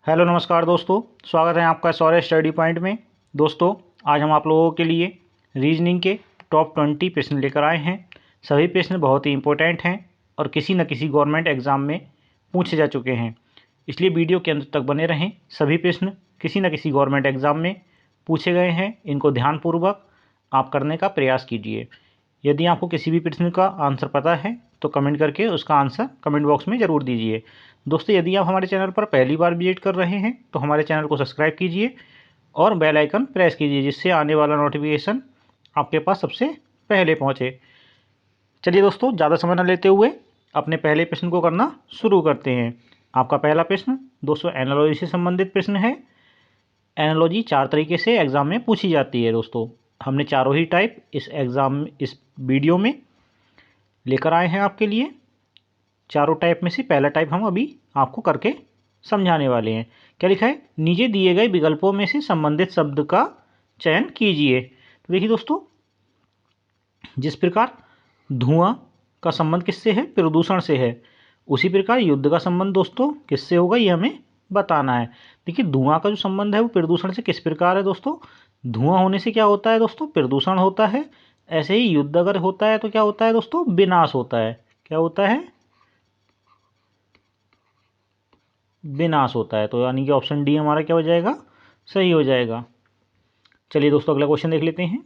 Hello नमस्कार दोस्तों, स्वागत है आपका सौर्य स्टडी पॉइंट में। दोस्तों, आज हम आप लोगों के लिए रीजनिंग के टॉप 20 प्रश्न लेकर आए हैं। सभी प्रश्न बहुत ही इंपॉर्टेंट हैं और किसी न किसी गवर्नमेंट एग्ज़ाम में पूछे जा चुके हैं, इसलिए वीडियो के अंत तक बने रहें। सभी प्रश्न किसी न किसी गवर्नमेंट एग्ज़ाम में पूछे गए हैं, इनको ध्यानपूर्वक आप करने का प्रयास कीजिए। यदि आपको किसी भी प्रश्न का आंसर पता है तो कमेंट करके उसका आंसर कमेंट बॉक्स में ज़रूर दीजिए। दोस्तों, यदि आप हमारे चैनल पर पहली बार विजिट कर रहे हैं तो हमारे चैनल को सब्सक्राइब कीजिए और बेल आइकन प्रेस कीजिए, जिससे आने वाला नोटिफिकेशन आपके पास सबसे पहले पहुंचे। चलिए दोस्तों, ज़्यादा समय न लेते हुए अपने पहले प्रश्न को करना शुरू करते हैं। आपका पहला प्रश्न दोस्तों एनालॉजी से संबंधित प्रश्न है। एनालॉजी 4 तरीके से एग्ज़ाम में पूछी जाती है। दोस्तों, हमने चारों ही टाइप इस वीडियो में लेकर आए हैं आपके लिए। चारों टाइप में से पहला टाइप हम अभी आपको करके समझाने वाले हैं। क्या लिखा है? नीचे दिए गए विकल्पों में से संबंधित शब्द का चयन कीजिए। तो देखिए दोस्तों, जिस प्रकार धुआं का संबंध किससे है? प्रदूषण से है। उसी प्रकार युद्ध का संबंध दोस्तों किससे होगा, ये हमें बताना है। देखिए, धुआं का जो संबंध है वो प्रदूषण से किस प्रकार है दोस्तों? धुआं होने से क्या होता है दोस्तों? प्रदूषण होता है। ऐसे ही युद्ध अगर होता है तो क्या होता है दोस्तों? विनाश होता है। क्या होता है? विनाश होता है। तो यानी कि ऑप्शन डी हमारा क्या हो जाएगा? सही हो जाएगा। चलिए दोस्तों, अगला क्वेश्चन देख लेते हैं।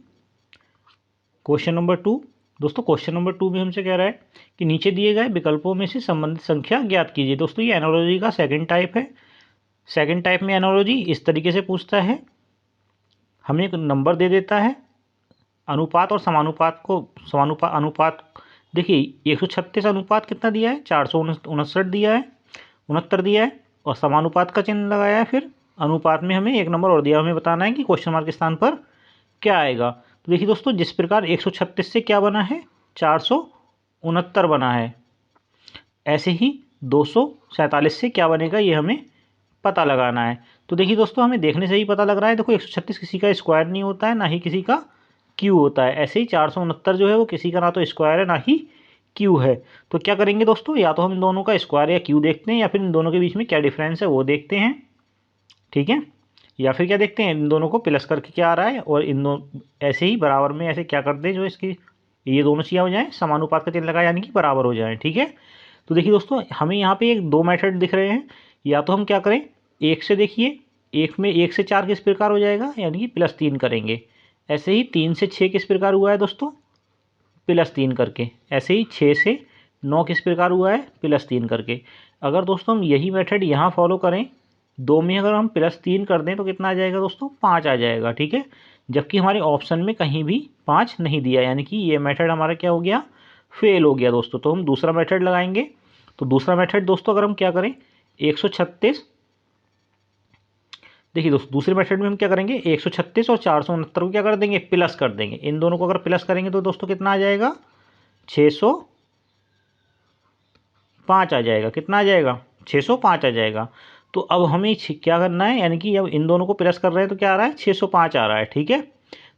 Question number 2। दोस्तों, क्वेश्चन नंबर 2 में हमसे कह रहा है कि नीचे दिए गए विकल्पों में से संबंधित संख्या ज्ञात कीजिए। दोस्तों, ये एनालॉजी का सेकंड टाइप है। सेकंड टाइप में एनालॉजी इस तरीके से पूछता है, हमें एक नंबर दे देता है, अनुपात और समानुपात अनुपात। देखिए, 136 अनुपात कितना दिया है? 469 दिया है, 69 दिया है, और समानुपात का चिन्ह लगाया है। फिर अनुपात में हमें एक नंबर और दिया, हमें बताना है कि क्वेश्चन मार्क के स्थान पर क्या आएगा। तो देखिए दोस्तों, जिस प्रकार 136 से क्या बना है? 469 बना है। ऐसे ही 247 से क्या बनेगा, ये हमें पता लगाना है। तो देखिए दोस्तों, हमें देखने से ही पता लग रहा है। देखो, 136 किसी का स्क्वायर नहीं होता है, ना ही किसी का क्यू होता है। ऐसे ही 469 जो है वो किसी का ना तो स्क्वायर है ना ही क्यू है। तो क्या करेंगे दोस्तों, या तो हम इन दोनों का स्क्वायर या क्यू देखते हैं, या फिर इन दोनों के बीच में क्या डिफरेंस है वो देखते हैं। ठीक है, या फिर क्या देखते हैं, इन दोनों को प्लस करके क्या आ रहा है, और इन दोनों ऐसे ही बराबर में ऐसे क्या कर दें जो इसकी ये दोनों चीज़ें हो जाएं, समानुपात का चिन्ह लगाए, यानी कि बराबर हो जाएं। ठीक है, तो देखिए दोस्तों, हमें यहाँ पे एक दो मेथड दिख रहे हैं। या तो हम क्या करें, एक से देखिए, एक में 1 से 4 किस प्रकार हो जाएगा, यानी कि +3 करेंगे। ऐसे ही 3 से 6 किस प्रकार हुआ है दोस्तों? +3 करके। ऐसे ही 6 से 9 किस प्रकार हुआ है? +3 करके। अगर दोस्तों हम यही मेथड यहाँ फॉलो करें, 2 में अगर हम +3 कर दें तो कितना आ जाएगा दोस्तों? 5 आ जाएगा। ठीक है, जबकि हमारे ऑप्शन में कहीं भी 5 नहीं दिया, यानी कि ये मेथड हमारा क्या हो गया? फेल हो गया दोस्तों। तो हम दूसरा मेथड लगाएंगे। तो दूसरा मेथड दोस्तों अगर हम क्या करें, 136, देखिए दोस्तों दूसरे मेथड में हम क्या करेंगे, 136 और 469 को क्या कर देंगे? प्लस कर देंगे। इन दोनों को अगर प्लस करेंगे तो दोस्तों कितना आ जाएगा? 605 आ जाएगा। कितना आ जाएगा? 605 आ जाएगा। तो अब हमें क्या करना है, यानी कि अब इन दोनों को प्लस कर रहे हैं तो क्या आ रहा है? 605 आ रहा है। ठीक है,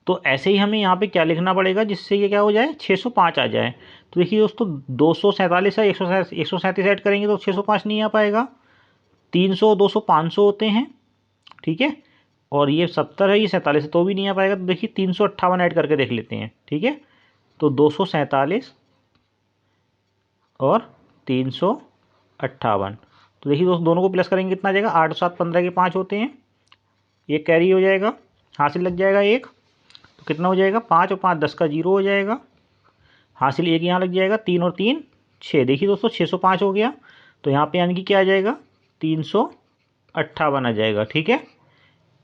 तो ऐसे ही हमें यहाँ पे क्या लिखना पड़ेगा जिससे ये क्या हो जाए? 605 आ जाए। तो देखिए दोस्तों, 247 है, 137 ऐड करेंगे तो 605 नहीं आ पाएगा। 300, 200, 500 होते हैं। ठीक है, और ये 70 है, ये 47 है, तो भी नहीं आ पाएगा। तो देखिए 358 ऐड करके देख लेते हैं। ठीक है, तो 247 और 358। तो देखिए दोस्तों, दोनों को प्लस करेंगे कितना आ जाएगा? 8 7 15 के 5 होते हैं, ये कैरी हो जाएगा, हासिल लग जाएगा एक। तो कितना हो जाएगा? 5 और 5 10 का 0 हो जाएगा, हासिल एक यहाँ लग जाएगा, 3 और 3 6। देखिए दोस्तों, 605 हो गया। तो यहाँ पे यानी कि क्या आ जाएगा? 358 आ जाएगा। ठीक है,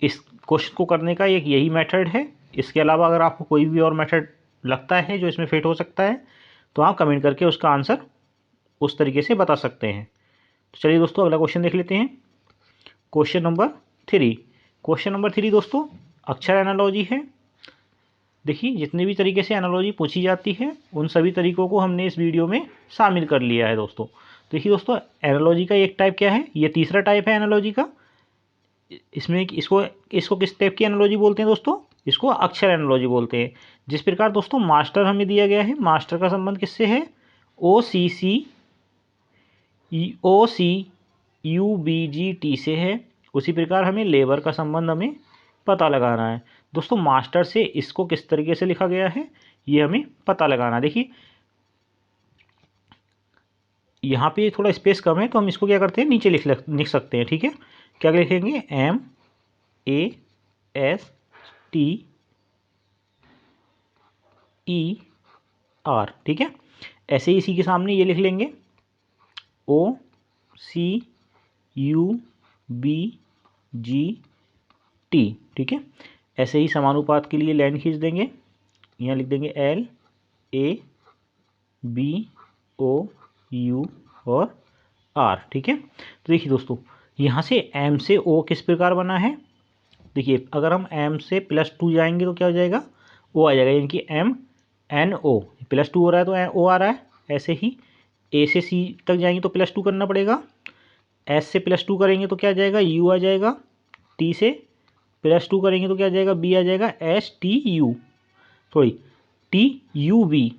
इस क्वेश्चन को करने का एक यही मेथड है। इसके अलावा अगर आपको कोई भी और मेथड लगता है जो इसमें फिट हो सकता है तो आप कमेंट करके उसका आंसर उस तरीके से बता सकते हैं। तो चलिए दोस्तों, अगला क्वेश्चन देख लेते हैं। Question number 3। क्वेश्चन नंबर 3 दोस्तों अक्षर एनालॉजी है। देखिए, जितने भी तरीके से एनालॉजी पूछी जाती है उन सभी तरीकों को हमने इस वीडियो में शामिल कर लिया है दोस्तों। देखिए दोस्तों, एनालॉजी का एक टाइप क्या है? ये तीसरा टाइप है एनालॉजी का। इसमें इसको इसको किस टाइप की एनालॉजी बोलते हैं दोस्तों? इसको अक्षर एनालॉजी बोलते हैं। जिस प्रकार दोस्तों मास्टर हमें दिया गया है, मास्टर का संबंध किससे है? ओ सी यू बी जी टी से है। उसी प्रकार हमें लेबर का संबंध हमें पता लगाना है। दोस्तों मास्टर से इसको किस तरीके से लिखा गया है ये हमें पता लगाना है। देखिए यहाँ पे थोड़ा स्पेस कम है तो हम इसको क्या करते हैं नीचे लिख सकते हैं। ठीक है, क्या लिखेंगे MASTER। ठीक है, ऐसे ही इसी के सामने ये लिख लेंगे OCUBGT। ठीक है, ऐसे ही समानुपात के लिए लाइन खींच देंगे, यहाँ लिख देंगे LABOU और R। ठीक है, तो देखिए दोस्तों यहाँ से M से O किस प्रकार बना है। देखिए अगर हम M से +2 जाएंगे तो क्या हो जाएगा, O आ जाएगा, यानी कि MNO +2 हो रहा है तो O आ रहा है। ऐसे ही A से C तक जाएंगे तो +2 करना पड़ेगा, S से +2 करेंगे तो क्या आ जाएगा U आ जाएगा, T से +2 करेंगे तो क्या आ जाएगा B आ जाएगा, STU सॉरी TUB।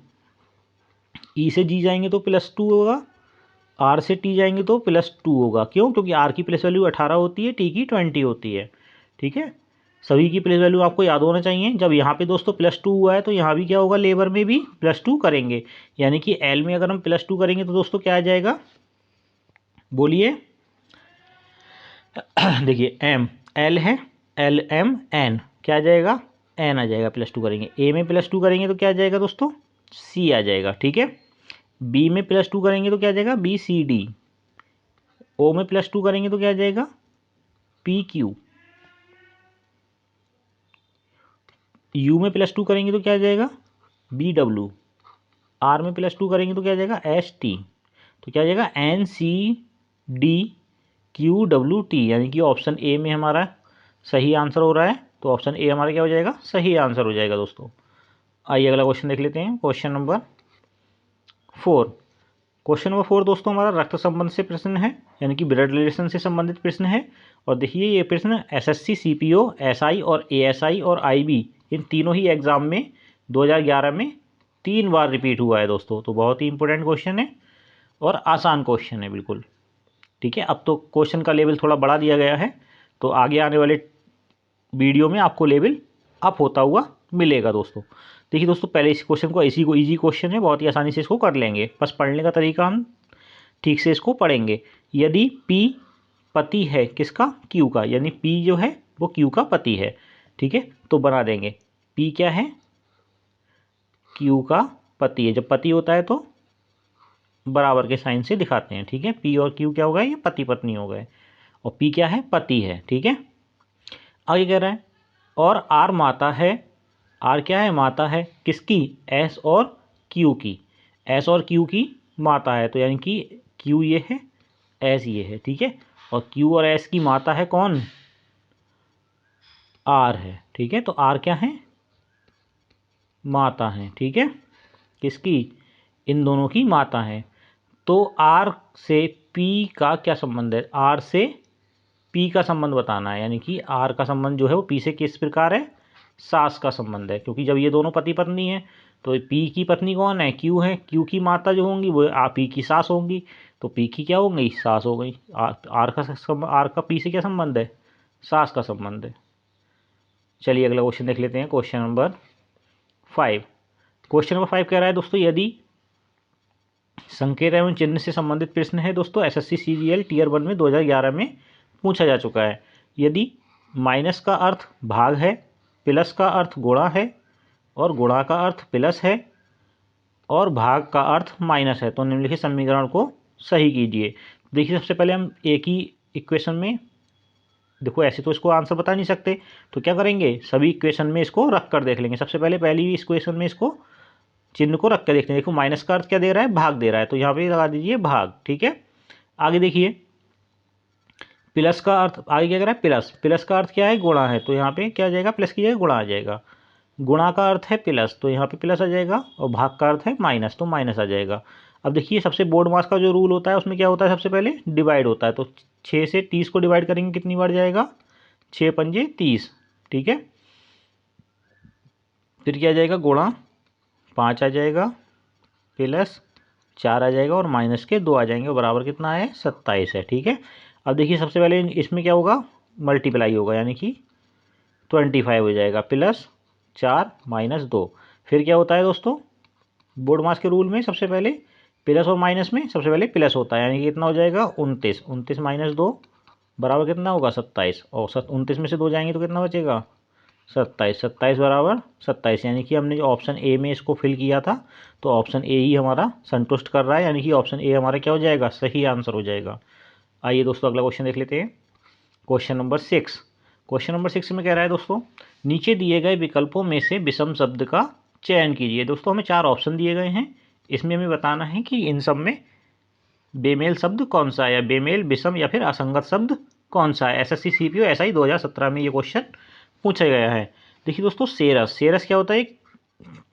E से G जाएंगे तो +2 होगा, R से T जाएंगे तो +2 होगा। क्यों, क्योंकि R की प्लेस वैल्यू 18 होती है, T की 20 होती है। ठीक है, सभी की प्लेस वैल्यू आपको याद होना चाहिए। जब यहाँ पे दोस्तों +2 हुआ है तो यहाँ भी क्या होगा, लेबर में भी +2 करेंगे, यानी कि L में अगर हम +2 करेंगे तो दोस्तों क्या आ जाएगा, बोलिए। देखिए M L है, LMN क्या आ जाएगा, N आ जाएगा, +2 करेंगे। A में +2 करेंगे तो क्या आ जाएगा दोस्तों, C आ जाएगा। ठीक है, B में +2 करेंगे तो क्या आ जाएगा, BCD। O में +2 करेंगे तो क्या आ जाएगा, PQ। U में +2 करेंगे तो क्या आ जाएगा, BW। R में +2 करेंगे तो क्या आ जाएगा, ST। तो क्या आ जाएगा, NCDQWT, यानी कि ऑप्शन ए में हमारा सही आंसर हो रहा है। तो ऑप्शन ए हमारा क्या हो जाएगा, सही आंसर हो जाएगा दोस्तों। आइए अगला क्वेश्चन देख लेते हैं, क्वेश्चन नंबर 4। क्वेश्चन नंबर 4 दोस्तों हमारा रक्त संबंध से प्रश्न है, यानी कि ब्लड रिलेशन से संबंधित प्रश्न है। और देखिए ये प्रश्न SSC CPO SI और ASI और IB इन तीनों ही एग्जाम में 2011 में 3 बार रिपीट हुआ है दोस्तों। तो बहुत ही इंपॉर्टेंट क्वेश्चन है और आसान क्वेश्चन है बिल्कुल। ठीक है, अब तो क्वेश्चन का लेवल थोड़ा बढ़ा दिया गया है, तो आगे आने वाले वीडियो में आपको लेवल अप होता हुआ मिलेगा दोस्तों। देखिए दोस्तों पहले इस क्वेश्चन को इजी क्वेश्चन है, बहुत ही आसानी से इसको कर लेंगे, बस पढ़ने का तरीका हम ठीक से इसको पढ़ेंगे। यदि P पति है किसका, Q का, यानी P जो है वो Q का पति है। ठीक है, तो बना देंगे P क्या है, Q का पति है। जब पति होता है तो बराबर के साइन से दिखाते हैं। ठीक है, P और Q क्या हो गए, ये पति पत्नी हो गए, और P क्या है, पति है। ठीक है, आगे कह रहा है और R माता है, R क्या है, माता है किसकी, S और Q की, S और Q की माता है। तो यानी कि Q ये है, S ये है। ठीक है, और Q और S की माता है कौन, R है। ठीक है, तो R क्या है, माता है। ठीक है, किसकी, इन दोनों की माता है। तो R से P का क्या संबंध है, R से P का संबंध बताना है, यानी कि R का संबंध जो है वो P से किस प्रकार है, सास का संबंध है। क्योंकि जब ये दोनों पति पत्नी हैं तो P की पत्नी कौन है, Q है, Q की माता जो होंगी वो P की सास होंगी, तो P की क्या हो गई, सास हो गई। R का P से क्या संबंध है, सास का संबंध है। चलिए अगला क्वेश्चन देख लेते हैं, क्वेश्चन नंबर 5। क्वेश्चन नंबर 5 कह रहा है दोस्तों, यदि संकेत एवं चिन्ह से संबंधित प्रश्न है दोस्तों, SSC CGL टियर 1 में 2011 में पूछा जा चुका है। यदि माइनस का अर्थ भाग है, प्लस का अर्थ गुणा है, और गुणा का अर्थ प्लस है, और भाग का अर्थ माइनस है, तो निम्नलिखित समीकरण को सही कीजिए। देखिए सबसे पहले हम एक ही इक्वेशन में, देखो ऐसे तो इसको आंसर बता नहीं सकते, तो क्या करेंगे, सभी इक्वेशन में इसको रख कर देख लेंगे। सबसे पहले पहली इक्वेशन में इसको चिन्ह को रख कर देखते हैं। देखो माइनस का अर्थ क्या दे रहा है, भाग दे रहा है, तो यहाँ पे लगा दीजिए भाग। ठीक है, आगे देखिए प्लस का अर्थ, आगे क्या कह रहा है, प्लस, प्लस का अर्थ क्या है, गुणा है, तो यहाँ पे क्या आ जाएगा, प्लस की जगह गुणा आ जाएगा। गुणा का अर्थ है प्लस, तो यहाँ पे प्लस आ जाएगा, और भाग का अर्थ है माइनस, तो माइनस आ जाएगा। अब देखिए सबसे बोर्ड मास का जो रूल होता है उसमें क्या होता है, सबसे पहले डिवाइड होता है, तो 6 से 30 को डिवाइड करेंगे कितनी बार जाएगा, 6 पंजे 30। ठीक है, फिर क्या आ जाएगा, गुणा 5 आ जाएगा, प्लस 4 आ जाएगा, और माइनस के 2 आ जाएंगे, बराबर कितना है, 27 है। ठीक है, अब देखिए सबसे पहले इसमें क्या होगा, मल्टीप्लाई होगा, यानी कि 25 हो जाएगा, प्लस 4 माइनस 2। फिर क्या होता है दोस्तों, बोर्ड मास के रूल में सबसे पहले प्लस और माइनस में सबसे पहले प्लस होता है, यानी कि कितना हो जाएगा 29। 29 माइनस 2 बराबर कितना होगा 27, और 29 में से 2 जाएंगे तो कितना बचेगा 27। 27 बराबर 27, यानी कि हमने जो ऑप्शन ए में इसको फिल किया था तो ऑप्शन ए ही हमारा संतुष्ट कर रहा है, यानी कि ऑप्शन ए हमारा क्या हो जाएगा, सही आंसर हो जाएगा। आइए दोस्तों अगला क्वेश्चन देख लेते हैं। Question number 6। क्वेश्चन नंबर 6 में कह रहा है दोस्तों, नीचे दिए गए विकल्पों में से विषम शब्द का चयन कीजिए। दोस्तों हमें 4 ऑप्शन दिए गए हैं, इसमें हमें बताना है कि इन सब में बेमेल शब्द कौन सा है, या बेमेल, विषम या फिर असंगत शब्द कौन सा है। एसएससी सीपीओ SI 2017 में ये क्वेश्चन पूछा गया है। देखिए दोस्तों, सेरस, सेरस क्या होता है, एक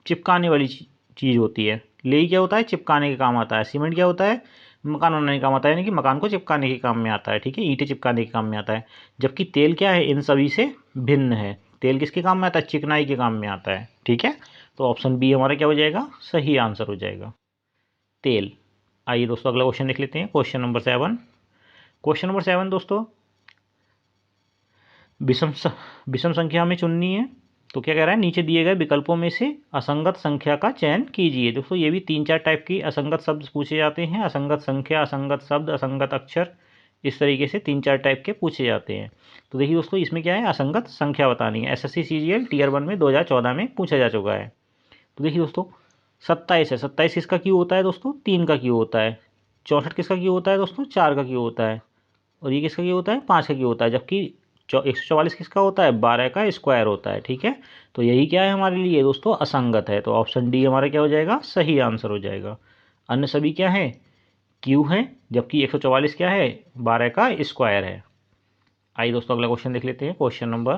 चिपकाने वाली चीज़ होती है। लेई क्या होता है, चिपकाने के काम आता है। सीमेंट क्या होता है, मकान बनाने के काम आता है, यानी कि मकान को चिपकाने के काम में आता है, ठीक है, ईंटें चिपकाने के काम में आता है। जबकि तेल क्या है, इन सभी से भिन्न है। तेल किसके काम में आता है, चिकनाई के काम में आता है, ठीक है। तो ऑप्शन बी हमारा क्या हो जाएगा, सही आंसर हो जाएगा, तेल। आइए दोस्तों अगला क्वेश्चन देख लेते हैं। Question number 7। क्वेश्चन नंबर 7 दोस्तों, विषम संख्या में चुननी है। तो क्या कह रहा है, नीचे दिए गए विकल्पों में से असंगत संख्या का चयन कीजिए। दोस्तों ये भी 3-4 टाइप की असंगत शब्द पूछे जाते हैं, असंगत संख्या, असंगत शब्द, असंगत अक्षर, इस तरीके से 3-4 टाइप के पूछे जाते हैं। तो देखिए दोस्तों, इसमें क्या है, असंगत संख्या बतानी है। SSC CGL Tier 1 में 2014 में पूछा जा चुका है। तो देखिए दोस्तों, 27 है, 27 किसका क्यू होता है दोस्तों, 3 का क्यू होता है। 64 किसका क्यू होता है दोस्तों, 4 का क्यू होता है। और ये किसका क्यू होता है, 5 का क्यू होता है। जबकि 144 किसका होता है, 12 का स्क्वायर होता है, ठीक है। तो यही क्या है हमारे लिए दोस्तों, असंगत है। तो ऑप्शन डी हमारा क्या हो जाएगा, सही आंसर हो जाएगा। अन्य सभी क्या है, क्यू है, जबकि 144 क्या है, 12 का स्क्वायर है। आइए दोस्तों अगला क्वेश्चन देख लेते हैं। Question number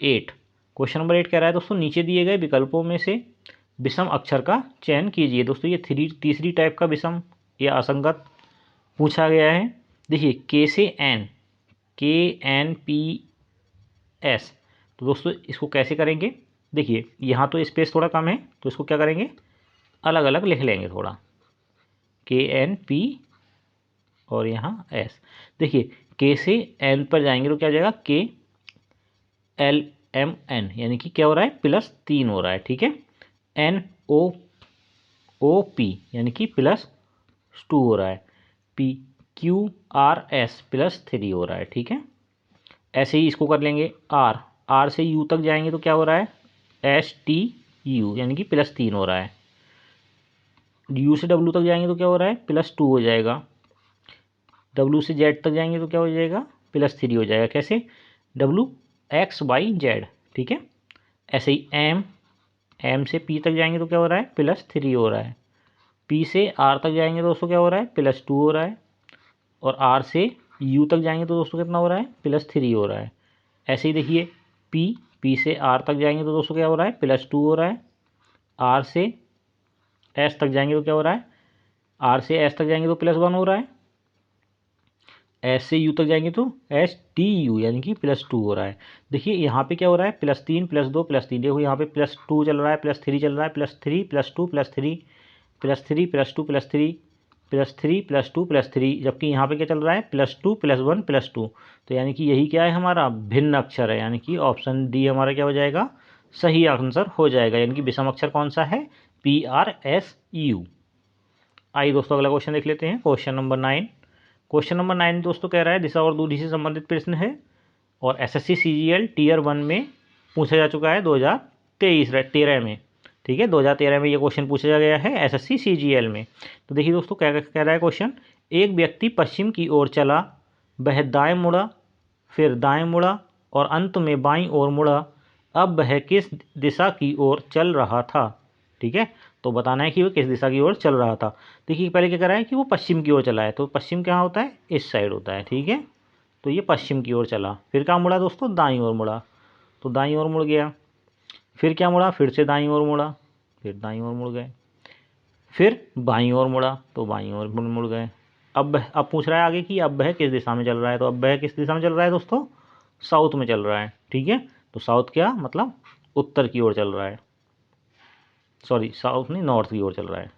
8। क्वेश्चन नंबर 8 कह रहा है दोस्तों, नीचे दिए गए विकल्पों में से विषम अक्षर का चयन कीजिए। दोस्तों ये तीसरी टाइप का विषम या असंगत पूछा गया है। देखिए, के से एन, KNPS। तो दोस्तों इसको कैसे करेंगे, देखिए यहाँ तो स्पेस थोड़ा कम है, तो इसको क्या करेंगे, अलग अलग लिख लेंगे थोड़ा, KNP और यहाँ S। देखिए K से N पर जाएंगे तो क्या हो जाएगा, KLMN, यानी कि क्या हो रहा है, +3 हो रहा है, ठीक है। NOOP यानी कि +2 हो रहा है। PQRS +3 हो रहा है, ठीक है। ऐसे ही इसको कर लेंगे, R से U तक जाएंगे तो क्या हो रहा है, STU, यानी कि +3 हो रहा है। U से W तक जाएंगे तो क्या हो रहा है, +2 हो जाएगा। W से Z तक जाएंगे तो क्या हो जाएगा, +3 हो जाएगा। कैसे, WXYZ, ठीक है। ऐसे ही M से P तक जाएंगे तो क्या हो रहा है, +3 हो रहा है। P से R तक जाएंगे तो दोस्तों क्या हो रहा है, +2 हो रहा है। और R से U तक जाएंगे तो दोस्तों कितना हो रहा है, +3 हो रहा है। ऐसे ही देखिए, P से R तक जाएंगे तो दोस्तों क्या हो रहा है, +2 हो रहा है। R से S तक जाएंगे तो क्या हो रहा है, R से S तक जाएंगे तो +1 हो रहा है। S से U तक जाएंगे तो STU, यानी कि +2 हो रहा है। देखिए यहाँ पे क्या हो रहा है, +3 +2 +3, देखो यहाँ पे +2 चल रहा है, +3 चल रहा है, +3 +2 +3 +3 +2 +3 +3 +2 +3, जबकि यहाँ पे क्या चल रहा है, +2 +1 +2। तो यानी कि यही क्या है हमारा, भिन्न अक्षर है, यानी कि ऑप्शन डी हमारा क्या हो जाएगा, सही आंसर हो जाएगा। यानी कि विषम अक्षर कौन सा है, PRSU। आइए दोस्तों अगला क्वेश्चन देख लेते हैं। Question number 9। क्वेश्चन नंबर 9 दोस्तों कह रहा है, दिशा और दूरी से संबंधित प्रश्न है और SSC CGL Tier 1 में पूछा जा चुका है 2013 में, ठीक है। 2013 में ये क्वेश्चन पूछा गया है SSC CGL में। तो देखिए दोस्तों क्या कह रहा है क्वेश्चन, एक व्यक्ति पश्चिम की ओर चला, वह दाएं मुड़ा, फिर दाएं मुड़ा और अंत में बाईं ओर मुड़ा। अब वह किस दिशा की ओर चल रहा था, ठीक है। तो बताना है कि वो किस दिशा की ओर चल रहा था। देखिए पहले क्या कर रहा है कि वो पश्चिम की ओर चला है, तो पश्चिम कहाँ होता है, इस साइड होता है, ठीक है। तो ये पश्चिम की ओर चला, फिर कहाँ मुड़ा दोस्तों, दाईं ओर मुड़ा, तो दाईं ओर मुड़ गया। फिर क्या मुड़ा, फिर से दाईं ओर मुड़ा, फिर दाईं ओर मुड़ गए। फिर बाईं ओर मुड़ा, तो बाईं ओर मुड़ गए। अब पूछ रहा है आगे कि अब वह किस दिशा में चल रहा है। तो अब वह किस दिशा में चल रहा है दोस्तों, साउथ में चल रहा है, ठीक है। तो साउथ क्या मतलब उत्तर की ओर चल रहा है, सॉरी साउथ नहीं, नॉर्थ की ओर चल रहा है।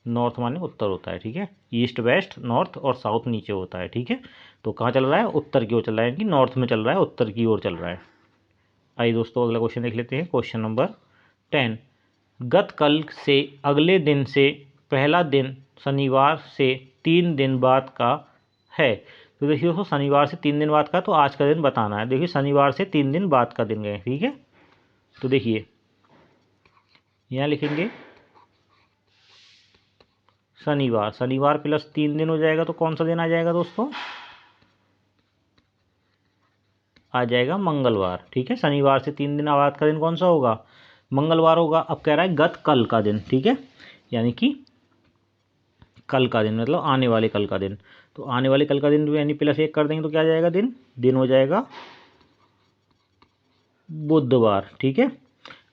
नॉर्थ माने उत्तर होता है, ठीक है। ईस्ट वेस्ट नॉर्थ और साउथ नीचे होता है, ठीक है। तो कहाँ चल रहा है, उत्तर की ओर चल रहा है, यानी कि नॉर्थ में चल रहा है, उत्तर की ओर चल रहा है। आइए दोस्तों अगला क्वेश्चन देख लेते हैं, क्वेश्चन नंबर 10। गत कल से अगले दिन से पहला दिन शनिवार से 3 दिन बाद का है। तो देखिए दोस्तों, शनिवार से 3 दिन बाद का, तो आज का दिन बताना है। देखिए शनिवार से 3 दिन बाद का दिन गए, ठीक है। तो देखिए यहाँ लिखेंगे शनिवार, शनिवार प्लस 3 दिन हो जाएगा, तो कौन सा दिन आ जाएगा दोस्तों, आ जाएगा मंगलवार, ठीक है। शनिवार से 3 दिन बाद का दिन कौन सा होगा, मंगलवार होगा। अब कह रहा है गत कल का दिन, ठीक है, यानी कि कल का दिन मतलब आने वाले कल का दिन। तो आने वाले कल का दिन यानी +1 कर देंगे तो क्या आ जाएगा, दिन दिन हो जाएगा बुधवार, ठीक है।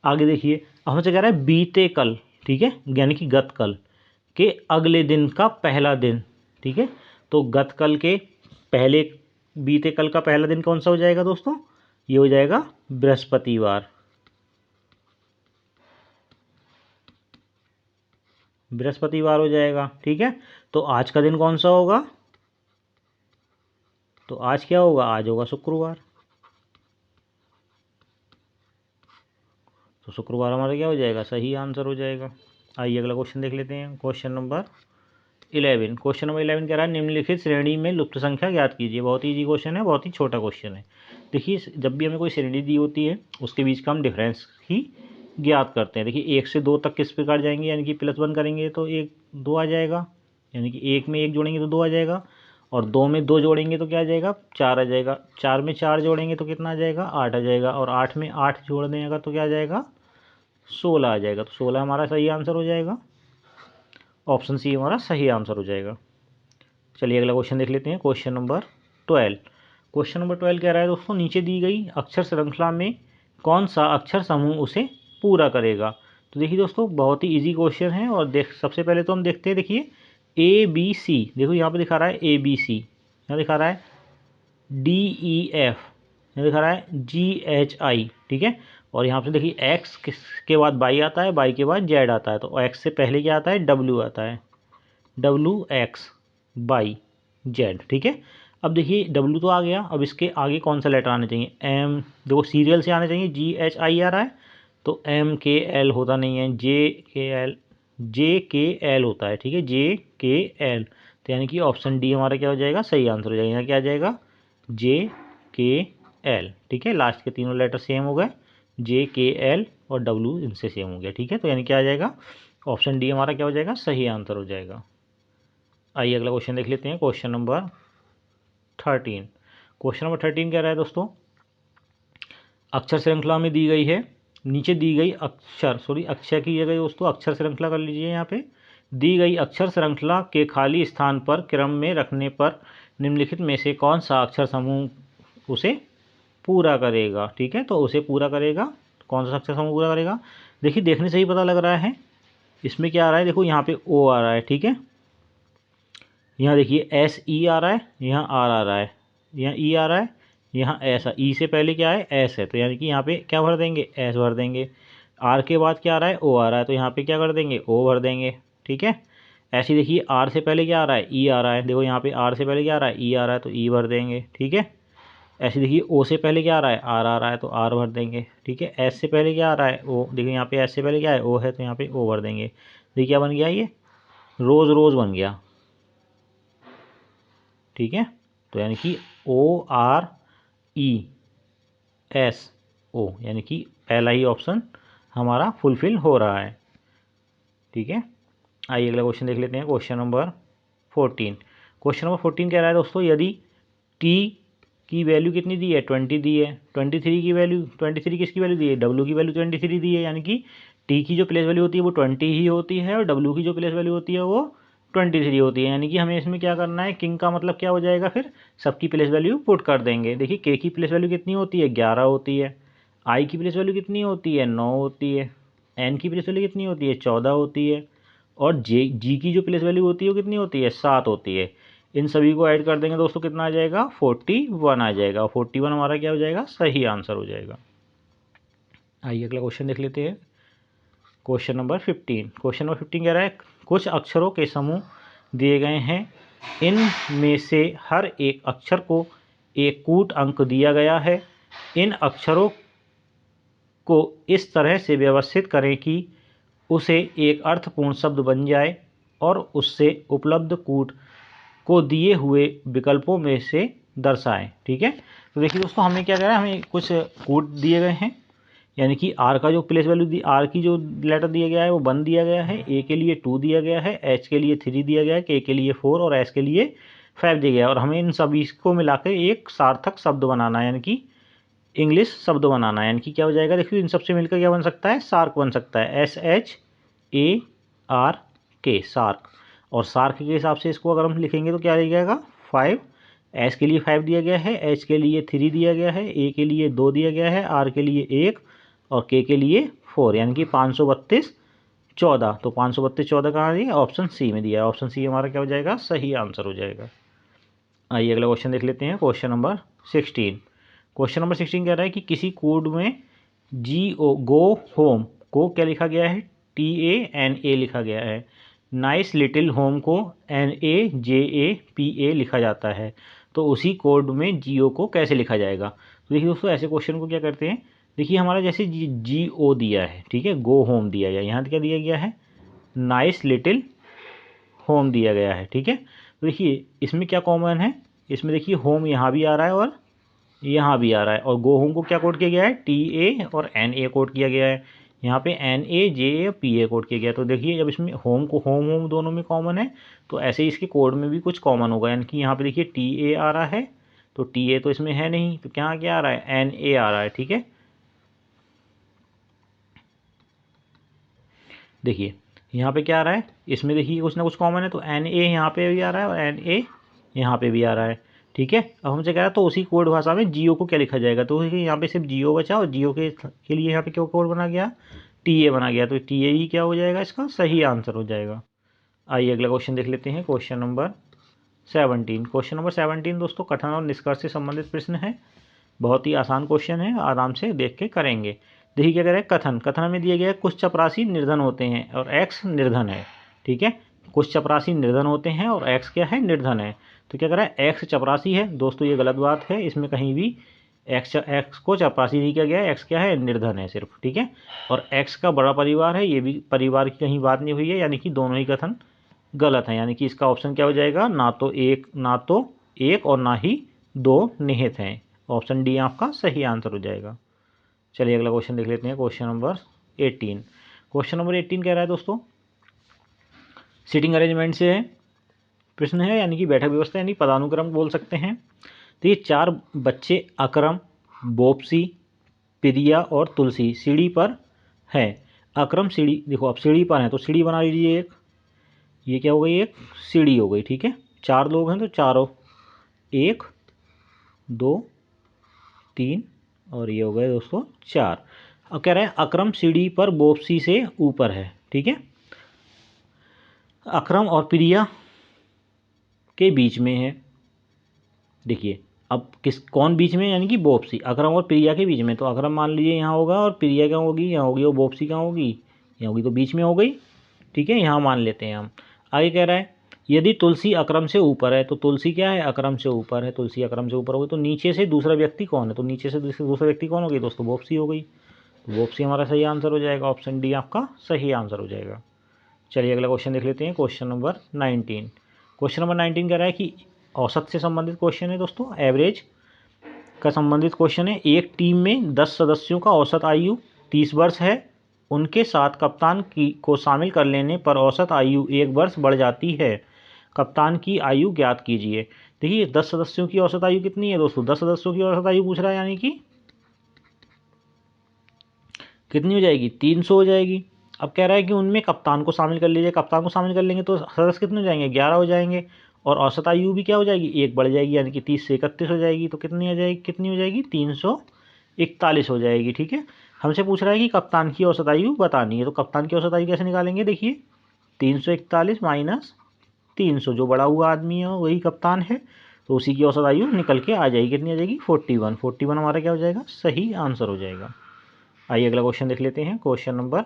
आगे देखिए, अब हमसे कह रहा है बीते कल, ठीक है, यानी कि गत कल के अगले दिन का पहला दिन, ठीक है। तो गत कल के पहले, बीते कल का पहला दिन कौन सा हो जाएगा दोस्तों, ये हो जाएगा बृहस्पतिवार, बृहस्पतिवार हो जाएगा, ठीक है। तो आज का दिन कौन सा होगा, तो आज क्या होगा, आज होगा शुक्रवार। तो शुक्रवार हमारा क्या हो जाएगा, सही आंसर हो जाएगा। आइए अगला क्वेश्चन देख लेते हैं, क्वेश्चन नंबर 11। क्वेश्चन नंबर 11 कह रहा है निम्नलिखित श्रेणी में लुप्त संख्या ज्ञात कीजिए। बहुत ही इजी क्वेश्चन है, बहुत ही छोटा क्वेश्चन है। देखिए जब भी हमें कोई श्रेणी दी होती है उसके बीच का हम डिफरेंस ही ज्ञात करते हैं। देखिए 1 से 2 तक किस प्रकार जाएंगे, यानी कि +1 करेंगे तो 1 2 आ जाएगा, यानी कि 1 में 1 जोड़ेंगे तो 2 आ जाएगा, और 2 में 2 जोड़ेंगे तो क्या आ जाएगा, 4 आ जाएगा। 4 में 4 जोड़ेंगे तो कितना आ जाएगा, 8 आ जाएगा, और 8 में 8 जोड़ देगा तो क्या आ जाएगा, 16 आ जाएगा। तो 16 हमारा सही आंसर हो जाएगा, ऑप्शन सी हमारा सही आंसर हो जाएगा। चलिए अगला क्वेश्चन देख लेते हैं, क्वेश्चन नंबर 12। क्वेश्चन नंबर 12 कह रहा है दोस्तों, नीचे दी गई अक्षर श्रृंखला में कौन सा अक्षर समूह उसे पूरा करेगा। तो देखिए दोस्तों, बहुत ही इजी क्वेश्चन है, और सबसे पहले तो हम देखते हैं, देखिए ABC, देखो यहाँ पे दिखा रहा है ABC, यहाँ दिखा रहा है DEF, यहाँ दिखा रहा है GHI, ठीक है। और यहाँ पे देखिए X के बाद Y आता है, Y के बाद Z आता है, तो X से पहले क्या आता है, W आता है, WXYZ, ठीक है। अब देखिए W तो आ गया, अब इसके आगे कौन सा लेटर आना चाहिए, M, देखो सीरियल से आना चाहिए, GHI आ रहा है, तो MKL होता नहीं है, JKL होता है, ठीक है, JKL। तो यानी कि ऑप्शन डी हमारा क्या हो जाएगा, सही आंसर हो जाएगा। यहाँ क्या आ जाएगा, JKL, ठीक है। लास्ट के तीनों लेटर सेम हो गए, JKL और W इनसे सेम हो गया, ठीक है। तो यानी क्या आ जाएगा, ऑप्शन डी हमारा क्या हो जाएगा, सही आंसर हो जाएगा। आइए अगला क्वेश्चन देख लेते हैं, क्वेश्चन नंबर 13। क्वेश्चन नंबर 13 कह रहा है दोस्तों, अक्षर श्रृंखला में दी गई है, नीचे दी गई अक्षर की जगह दोस्तों अक्षर श्रृंखला कर लीजिए। यहाँ पे दी गई अक्षर श्रृंखला के खाली स्थान पर क्रम में रखने पर निम्नलिखित में से कौन सा अक्षर समूह उसे पूरा करेगा, ठीक है। तो उसे पूरा करेगा, कौन सा अक्षर समूह पूरा करेगा, देखिए देखने से ही पता लग रहा है। इसमें क्या आ रहा है, देखो यहाँ पे O आ रहा है, ठीक है, यहाँ देखिए SE आ रहा है, यहाँ R आ रहा है, यहाँ E आ रहा है, यहाँ S, E से पहले क्या है, S है, तो यानी कि यहाँ पे क्या भर देंगे, S भर देंगे। R के बाद क्या आ रहा है, O आ रहा है, तो यहाँ पे क्या कर देंगे, O भर देंगे, ठीक है। ऐसे देखिए R से पहले क्या आ रहा है, E आ रहा है, देखो यहाँ पे R से पहले क्या आ रहा है, E आ रहा है, तो E भर देंगे, ठीक है। ऐसे देखिए O से पहले क्या आ रहा है, R आ रहा है, तो R भर देंगे, ठीक है। S से पहले क्या आ रहा है, O, देखिए यहाँ पे S से पहले क्या है, O है, तो यहाँ पे O भर देंगे। देखिए क्या बन गया, ये रोज़ रोज़ बन गया, ठीक है। तो यानी कि ORESO, यानी कि पहला ही ऑप्शन हमारा फुलफिल हो रहा है, ठीक है। आइए अगला क्वेश्चन देख लेते हैं, क्वेश्चन नंबर 14। क्वेश्चन नंबर 14 कह रहा है दोस्तों, यदि T की वैल्यू कितनी दी है, 20 दी है, 23 की वैल्यू, 23 किसकी वैल्यू दी है, W की वैल्यू 23 दी है, यानी कि T की जो प्लेस वैल्यू होती है वो 20 ही होती है, और W की जो प्लेस वैल्यू होती है वो 23 होती है। यानी कि हमें इसमें क्या करना है, किंग का मतलब क्या हो जाएगा, फिर सबकी प्लेस वैल्यू पुट कर देंगे। देखिए K की प्लेस वैल्यू कितनी होती है, 11 होती है, I की प्लेस वैल्यू कितनी होती है, 9 होती है, N की प्लेस वैल्यू कितनी होती है, 14 होती है, और G की जो प्लेस वैल्यू होती है वो कितनी होती है, 7 होती है। इन सभी को ऐड कर देंगे दोस्तों, कितना आ जाएगा, 41 आ जाएगा। 41 हमारा क्या हो जाएगा, सही आंसर हो जाएगा। आइए अगला क्वेश्चन देख लेते हैं, क्वेश्चन नंबर 15 कह रहा है कुछ अक्षरों के समूह दिए गए हैं, इन में से हर एक अक्षर को एक कूट अंक दिया गया है। इन अक्षरों को इस तरह से व्यवस्थित करें कि उसे एक अर्थपूर्ण शब्द बन जाए और उससे उपलब्ध कूट को दिए हुए विकल्पों में से दर्शाएं। ठीक है, तो देखिए दोस्तों हमें क्या कह रहा है, हमें कुछ कूट दिए गए हैं, यानी कि आर का जो प्लेस वैल्यू दी, आर की जो लेटर दिया गया है वो 1 दिया गया है, ए के लिए 2 दिया गया है, एच के लिए 3 दिया गया है, के लिए 4 और एस के लिए 5 दिया गया है। और हमें इन सभी को मिलाकर एक सार्थक शब्द बनाना है, यानी कि इंग्लिश शब्द बनाना है। यानी कि क्या हो जाएगा, देखिए इन सबसे मिलकर क्या बन सकता है, सार्क बन सकता है, SHARK सार्क। और सार्क के हिसाब से इसको अगर हम लिखेंगे तो क्या रह जाएगा 5, एस के लिए 5 दिया गया है, एच के लिए 3 दिया गया है, ए के लिए 2 दिया गया है, आर के लिए 1 और के लिए 4, यानी कि 532 14। तो 532 14 कहाँ दिया, ऑप्शन सी में दिया है। ऑप्शन सी हमारा क्या हो जाएगा, सही आंसर हो जाएगा। आइए अगला क्वेश्चन देख लेते हैं, क्वेश्चन नंबर 16। क्वेश्चन नंबर 16 कह रहा है कि किसी कोड में गो होम को क्या लिखा गया है, TANA लिखा गया है। नाइस लिटिल होम को NAJAPA लिखा जाता है। तो उसी कोड में जियो को कैसे लिखा जाएगा। तो देखिए दोस्तों ऐसे क्वेश्चन को क्या करते हैं, देखिए हमारा जैसे GO दिया है, ठीक है, गो होम दिया गया, यहाँ क्या दिया गया है, नाइस लिटिल होम दिया गया है। ठीक है, तो देखिए इसमें क्या कॉमन है, इसमें देखिए होम यहाँ भी आ रहा है और यहाँ भी आ रहा है, और गो होम को क्या कोड किया गया है, TA और NA कोड किया गया है, यहाँ पे NAJAPA कोड किया गया है। तो देखिए जब इसमें होम को होम दोनों में कॉमन है, तो ऐसे ही इसके कोड में भी कुछ कॉमन होगा, यानी कि यहाँ पे देखिए TA आ रहा है, तो TA तो इसमें है नहीं, तो क्या क्या आ रहा है, NA आ रहा है। ठीक है, देखिए यहाँ पे क्या आ रहा है, इसमें देखिए कुछ ना कुछ कॉमन है, तो NA यहाँ पे भी आ रहा है और NA यहाँ पे भी आ रहा है। ठीक है, अब हमसे कह रहा है तो उसी कोड भाषा में जियो को क्या लिखा जाएगा, तो यहाँ पे सिर्फ जियो बचा और जियो के लिए यहाँ पे क्या कोड बना गया, TA बना गया, तो TA ही क्या हो जाएगा, इसका सही आंसर हो जाएगा। आइए अगला क्वेश्चन देख लेते हैं, क्वेश्चन नंबर 17। क्वेश्चन नंबर 17 दोस्तों कथन और निष्कर्ष से संबंधित प्रश्न है, बहुत ही आसान क्वेश्चन है, आराम से देख के करेंगे। देखिए क्या कह रहे हैं, कथन में दिया गया है कुछ चपरासी निर्धन होते हैं और एक्स निर्धन है। ठीक है, कुछ चपरासी निर्धन होते हैं और एक्स क्या है, निर्धन है। तो क्या कह रहा है, एक्स चपरासी है। दोस्तों ये गलत बात है, इसमें कहीं भी एक्स को चपरासी नहीं किया गया है, एक्स क्या है, निर्धन है सिर्फ। ठीक है, और एक्स का बड़ा परिवार है, ये भी परिवार की कहीं बात नहीं हुई है, यानी कि दोनों ही कथन गलत है, यानी कि इसका ऑप्शन क्या हो जाएगा, ना तो एक और ना ही 2 निहित हैं। ऑप्शन डी आपका सही आंसर हो जाएगा। चलिए अगला क्वेश्चन देख लेते हैं, क्वेश्चन नंबर 18। क्वेश्चन नंबर 18 कह रहा है दोस्तों सीटिंग अरेंजमेंट से है प्रश्न है, यानी कि बैठक व्यवस्था यानी पदानुक्रम बोल सकते हैं। तो ये 4 बच्चे अकरम, बोप्सी, प्रिया और तुलसी सीढ़ी पर है। अकरम सीढ़ी, देखो अब सीढ़ी पर है तो सीढ़ी बना लीजिए एक, ये क्या हो गई, एक सीढ़ी हो गई। ठीक है, 4 लोग हैं तो चारों, 1 2 3 और ये हो गए दोस्तों 4। अब कह रहे हैं अकरम सीढ़ी पर बोप्सी से ऊपर है। ठीक है, अकरम और प्रिया के बीच में है। देखिए अब कौन बीच में, यानी कि बोप्सी, अकरम और प्रिया के बीच में। तो अकरम मान लीजिए यहाँ होगा और प्रिया क्या होगी, यहाँ होगी, और बोप्सी कहाँ होगी, यहाँ होगी, तो बीच में हो गई। ठीक है, यहाँ मान लेते हैं हम। आगे कह रहा है यदि तुलसी अकरम से ऊपर है, तो तुलसी क्या है, अकरम से ऊपर है, तुलसी अकरम से ऊपर हो गई, तो नीचे से दूसरा व्यक्ति कौन है, तो नीचे से दूसरा व्यक्ति कौन हो गई दोस्तों, बोप्सी हो गई। तो बोप्सी हमारा सही आंसर हो जाएगा, ऑप्शन डी आपका सही आंसर हो जाएगा। चलिए अगला क्वेश्चन देख लेते हैं, क्वेश्चन नंबर 19। क्वेश्चन नंबर 19 कह रहा है कि औसत से संबंधित क्वेश्चन है दोस्तों, एवरेज का संबंधित क्वेश्चन है। एक टीम में 10 सदस्यों का औसत आयु 30 वर्ष है, उनके साथ कप्तान को शामिल कर लेने पर औसत आयु 1 वर्ष बढ़ जाती है। कप्तान की आयु ज्ञात कीजिए। देखिए 10 सदस्यों की औसत आयु कितनी है दोस्तों, 10 सदस्यों की औसत आयु पूछ रहा है, यानी कि कितनी हो जाएगी, 300 हो जाएगी। अब कह रहा है कि उनमें कप्तान को शामिल कर लीजिए, कप्तान को शामिल कर लेंगे तो सदस्य कितने हो जाएंगे, 11 हो जाएंगे, और औसत आयु भी क्या हो जाएगी, 1 बढ़ जाएगी, यानी कि 30 से 31 हो जाएगी। तो कितनी हो जाएगी 341 हो जाएगी। ठीक है, हमसे पूछ रहा है कि कप्तान की औसत आयु बतानी है, तो कप्तान की औसत आयु कैसे निकालेंगे, देखिए 341 माइनस 300, जो बड़ा हुआ आदमी है वही कप्तान है, तो उसी की औसत आयु निकल के आ जाएगी, कितनी आ जाएगी 41 हमारा क्या हो जाएगा, सही आंसर हो जाएगा। आइए अगला क्वेश्चन देख लेते हैं, क्वेश्चन नंबर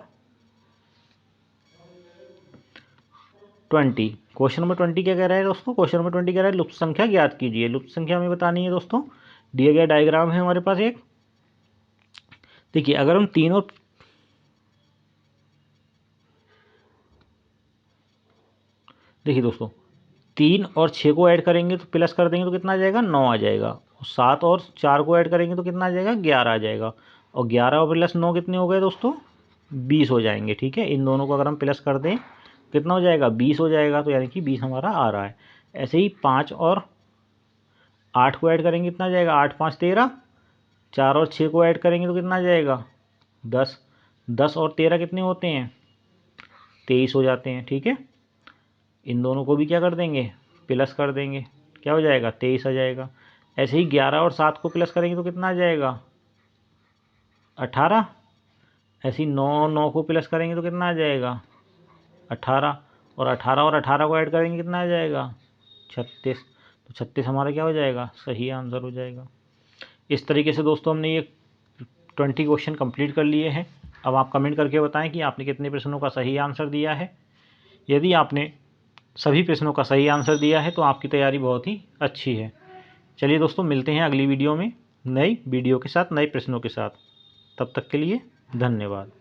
20। क्वेश्चन नंबर 20 क्या कह रहा है दोस्तों? क्वेश्चन नंबर 20 कह रहा है लुप्त संख्या ज्ञात कीजिए। लुप्त संख्या हमें बतानी है दोस्तों। दिया गया डायग्राम है हमारे पास एक। देखिए अगर हम तीन और देखिए दोस्तों 3 और 6 को ऐड करेंगे तो प्लस कर देंगे तो कितना आ जाएगा? 9 आ जाएगा। 7 और 4 को ऐड करेंगे तो कितना आ जाएगा? 11 आ जाएगा। और 11 और प्लस 9 कितने हो गए दोस्तों? 20 हो जाएंगे। ठीक है, इन दोनों को अगर हम प्लस कर दें कितना हो जाएगा? 20 हो जाएगा। तो यानी कि 20 हमारा आ रहा है। ऐसे ही 5 और 8 को ऐड करेंगे कितना आ जाएगा? 8 5 13। 4 और 6 को ऐड करेंगे तो कितना आ जाएगा? 10। 10 और 13 कितने होते हैं? 23 हो जाते हैं। ठीक है, इन दोनों को भी क्या कर देंगे? प्लस कर देंगे। क्या हो जाएगा? 23 आ जाएगा। ऐसे ही 11 और 7 को प्लस करेंगे तो कितना आ जाएगा? 18। ऐसे ही 9 को प्लस करेंगे तो कितना आ जाएगा? 18। और 18 को ऐड करेंगे कितना आ जाएगा? 36। तो 36 हमारा क्या हो जाएगा? सही आंसर हो जाएगा। इस तरीके से दोस्तों हमने ये 20 क्वेश्चन कंप्लीट कर लिए हैं। अब आप कमेंट करके बताएं कि आपने कितने प्रश्नों का सही आंसर दिया है। यदि आपने सभी प्रश्नों का सही आंसर दिया है तो आपकी तैयारी बहुत ही अच्छी है। चलिए दोस्तों, मिलते हैं अगली वीडियो में नई वीडियो के साथ, नए प्रश्नों के साथ। तब तक के लिए धन्यवाद।